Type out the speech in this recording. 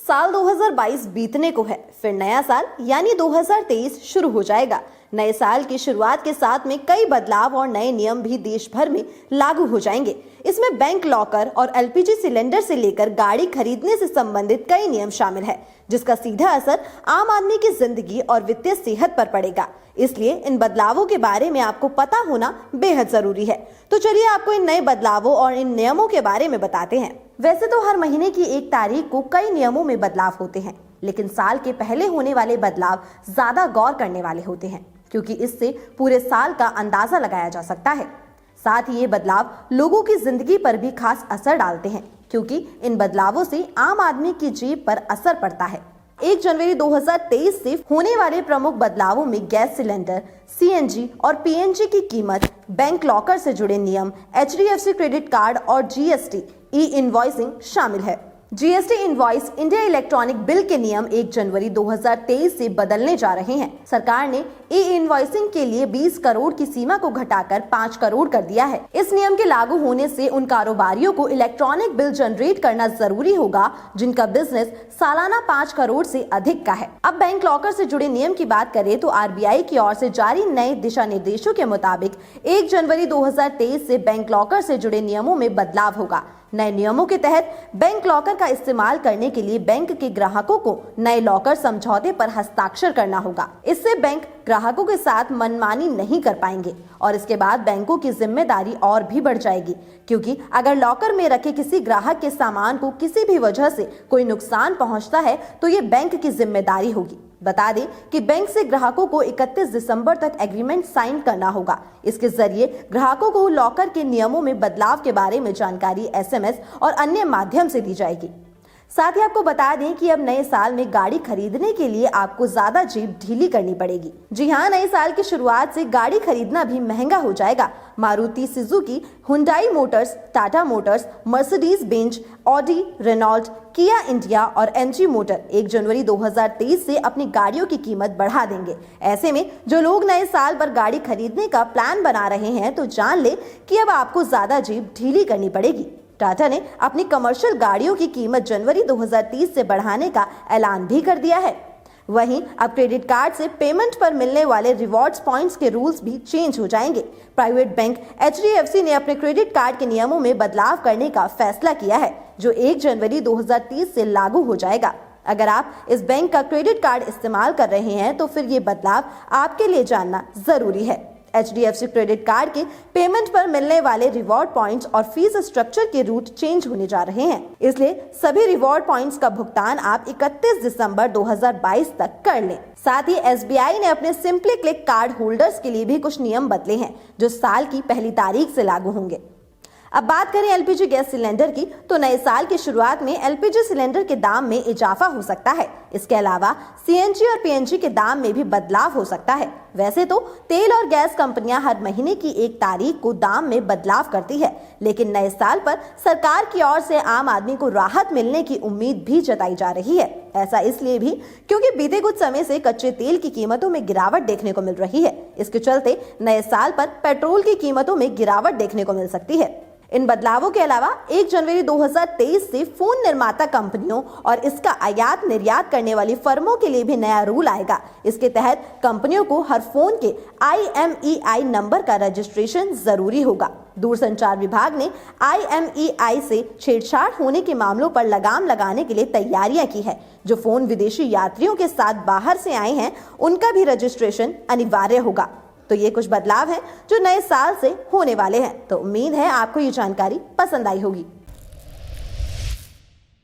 साल 2022 बीतने को है, फिर नया साल यानी 2023 शुरू हो जाएगा। नए साल की शुरुआत के साथ में कई बदलाव और नए नियम भी देश भर में लागू हो जाएंगे। इसमें बैंक लॉकर और एलपीजी सिलेंडर से लेकर गाड़ी खरीदने से संबंधित कई नियम शामिल है, जिसका सीधा असर आम आदमी की जिंदगी और वित्तीय सेहत पर पड़ेगा। इसलिए इन बदलावों के बारे में आपको पता होना बेहद जरूरी है। तो चलिए आपको इन नए बदलावों और इन नियमों के बारे में बताते हैं। वैसे तो हर महीने की 1 तारीख को कई नियमों में बदलाव होते हैं, लेकिन साल के पहले होने वाले बदलाव ज्यादा गौर करने वाले होते हैं, क्योंकि इससे पूरे साल का अंदाजा लगाया जा सकता है। साथ ही ये बदलाव लोगों की जिंदगी पर भी खास असर डालते हैं, क्योंकि इन बदलावों से आम आदमी की जेब पर असर पड़ता है। 1 जनवरी 2023 से होने वाले प्रमुख बदलावों में गैस सिलेंडर, सीएनजी और पीएनजी की कीमत, बैंक लॉकर से जुड़े नियम, एचडीएफसी क्रेडिट कार्ड और जीएसटी ई इनवॉइसिंग शामिल है। GST invoice India electronic bill के नियम 1 जनवरी 2023 से बदलने जा रहे हैं। सरकार ने ई इनवॉइसिंग के लिए 20 करोड़ की सीमा को घटाकर 5 करोड़ कर दिया है। इस नियम के लागू होने से उन कारोबारियों को इलेक्ट्रॉनिक बिल जनरेट करना जरूरी होगा जिनका बिजनेस सालाना 5 करोड़ से अधिक का है। अब बैंक लॉकर से जुड़े नियम की बात करें तो आरबीआई की ओर से जारी नए दिशा निर्देशों के मुताबिक 1 जनवरी 2023 से बैंक लॉकर से जुड़े नियमों में बदलाव होगा। नए नियमों के तहत बैंक लॉकर का इस्तेमाल करने के लिए बैंक के ग्राहकों को नए लॉकर समझौते पर हस्ताक्षर करना होगा। इससे बैंक ग्राहकों के साथ मनमानी नहीं कर पाएंगे और इसके बाद बैंकों की जिम्मेदारी और भी बढ़ जाएगी, क्योंकि अगर लॉकर में रखे किसी ग्राहक के सामान को किसी भी वजह से कोई नुकसान पहुंचता है तो ये बैंक की जिम्मेदारी होगी। बता दें कि बैंक से ग्राहकों को 31 दिसंबर तक एग्रीमेंट साइन करना होगा। इसके जरिए ग्राहकों को लॉकर के नियमों में बदलाव के बारे में जानकारी एसएमएस और अन्य माध्यम से दी जाएगी। साथ ही आपको बता दें कि अब नए साल में गाड़ी खरीदने के लिए आपको ज्यादा जेब ढीली करनी पड़ेगी। जी हाँ, नए साल की शुरुआत से गाड़ी खरीदना भी महंगा हो जाएगा। Maruti Suzuki, Hyundai Motors, Tata Motors, Mercedes Benz, Audi, Renault, Kia India और एमजी मोटर 1 जनवरी 2023 से अपनी गाड़ियों की कीमत बढ़ा देंगे। ऐसे में जो लोग नए साल पर गाड़ी खरीदने का प्लान बना रहे हैं तो जान ले कि अब आपको ज्यादा जेब ढीली करनी पड़ेगी। टाटा ने अपनी कमर्शियल गाड़ियों की कीमत जनवरी 2030 से बढ़ाने का ऐलान भी कर दिया है। वहीं अब क्रेडिट कार्ड से पेमेंट पर मिलने वाले रिवॉर्ड्स पॉइंट्स के रूल्स भी चेंज हो जाएंगे। प्राइवेट बैंक एचडीएफसी ने अपने क्रेडिट कार्ड के नियमों में बदलाव करने का फैसला किया है, जो 1 जनवरी 2030 से लागू हो जाएगा। अगर आप इस बैंक का क्रेडिट कार्ड इस्तेमाल कर रहे हैं तो फिर ये बदलाव आपके लिए जानना जरूरी है। एचडीएफसी क्रेडिट कार्ड के पेमेंट पर मिलने वाले रिवॉर्ड पॉइंट्स और फीस स्ट्रक्चर के रूट चेंज होने जा रहे हैं। इसलिए सभी रिवॉर्ड पॉइंट्स का भुगतान आप 31 दिसंबर 2022 तक कर लें। साथ ही एसबीआई ने अपने सिंपली क्लिक कार्ड होल्डर्स के लिए भी कुछ नियम बदले हैं, जो साल की पहली तारीख से लागू होंगे। अब बात करें एलपीजी गैस सिलेंडर की, तो नए साल की शुरुआत में एलपीजी सिलेंडर के दाम में इजाफा हो सकता है। इसके अलावा सीएनजी और पीएनजी के दाम में भी बदलाव हो सकता है। वैसे तो तेल और गैस कंपनियां हर महीने की 1 तारीख को दाम में बदलाव करती है, लेकिन नए साल पर सरकार की ओर से आम आदमी को राहत मिलने की उम्मीद भी जताई जा रही है। ऐसा इसलिए भी क्योंकि बीते कुछ समय से कच्चे तेल की कीमतों में गिरावट देखने को मिल रही है। इसके चलते नए साल पर पेट्रोल की कीमतों में गिरावट देखने को मिल सकती है। इन बदलावों के अलावा 1 जनवरी 2023 से फोन निर्माता कंपनियों और इसका आयात निर्यात करने वाली फर्मों के लिए भी नया रूल आएगा। इसके तहत कंपनियों को हर फोन के IMEI नंबर का रजिस्ट्रेशन जरूरी होगा। दूरसंचार विभाग ने IMEI से छेड़छाड़ होने के मामलों पर लगाम लगाने के लिए तैयारियां की है। जो फोन विदेशी यात्रियों के साथ बाहर से आए हैं, उनका भी रजिस्ट्रेशन अनिवार्य होगा। तो ये कुछ बदलाव हैं जो नए साल से होने वाले हैं। तो उम्मीद है आपको ये जानकारी पसंद आई होगी।